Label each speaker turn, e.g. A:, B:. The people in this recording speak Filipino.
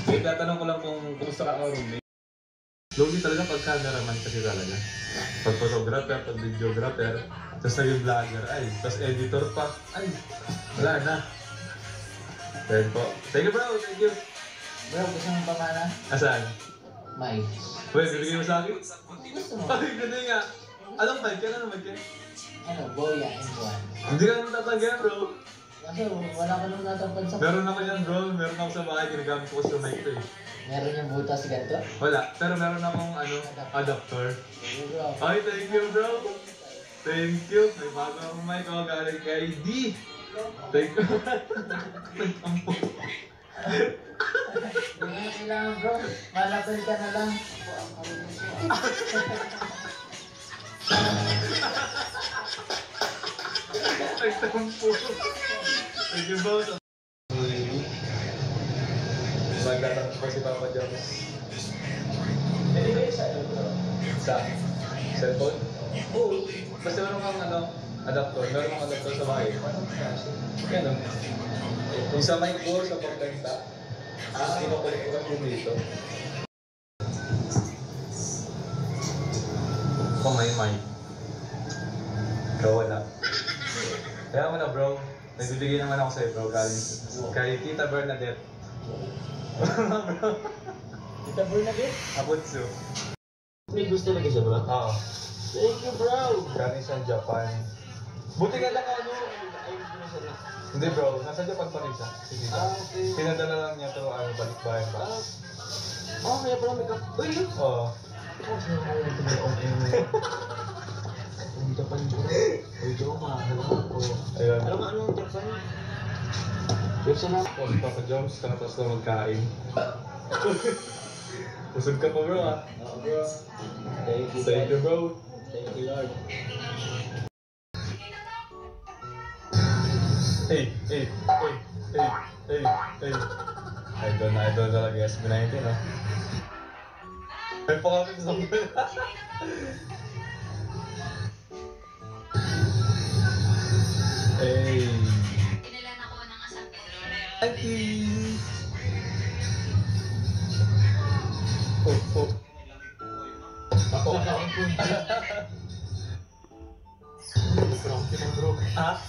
A: Wait, tatanong ko lang kung kumusta ka roommate. Logi talaga pag cameraman kasi talaga. Pag photographer, pag videographer, tapos naging vlogger, ay, tapos editor pa, ay, wala na. Then po. Thank you bro, thank you.
B: Bro, gusto mo pamana?
A: Asan?
B: May.
A: Wait, bibigyan mo sa akin?
B: Gusto mo?
A: Ay, ganda nga. Anong mic yan? Anong mic yan?
B: Ano, Boya M1.
A: Hindi ka naman tatanggan bro.
B: Kasi wala ka nung natapad sa...
A: Meron ako yan bro, meron ako sa bahay, ginagamit ko sa mic ko eh.
B: Meron yung butas ganito?
A: Wala, pero meron akong adapter.
B: Bro.
A: Ay, thank you bro. Thank you. May bago akong mic ako galing kay D. Thank you. Nagtampo.
B: Hindi mo kailangan bro. Malapil ka na lang.
A: Nagtampo. Thank you bro. Magtatanong ko si Papa Jones. Hindi ba yung sa cellphone? Oo. Basta meron kang adapter. Meron kang adapter sa bahay. Yan o. Kung sa mic ko, sa pagkanta, ipakulit ko lang dito. Kung may mic. Ikaw wala. Kaya mo na bro. Nagbibigay naman ako sa'yo bro. Galing kay Tita Bernadette.
B: Kita Bernadette?
A: Abutsu.
B: May gusto lagi siya bro?
A: Oo.
B: Thank you bro!
A: Galing sa Japan. Buti nga lang Hindi bro, nasa Japan pa rin siya. Sige.
B: Okay.
A: Pinadala lang niya to balikbayan ba?
B: Kaya pala may ka... Uy!
A: Oo.
B: Ang Japan bro. Uy bro, mahal ako.
A: Ayun.
B: Alam mo anong Japan? Gusto na ako.
A: Papa Jones, tapos na magkain. Busog ka pa bro ah.
B: Oo bro. Thank you.
A: Thank you bro.
B: Thank you Lord.
A: Hey. Idol talaga SB19 ah. May pakapit sa mga. Hey.
C: Pinilan ako ng San Pedro.
A: Auntie. Oh. Ako. Bro. Ha?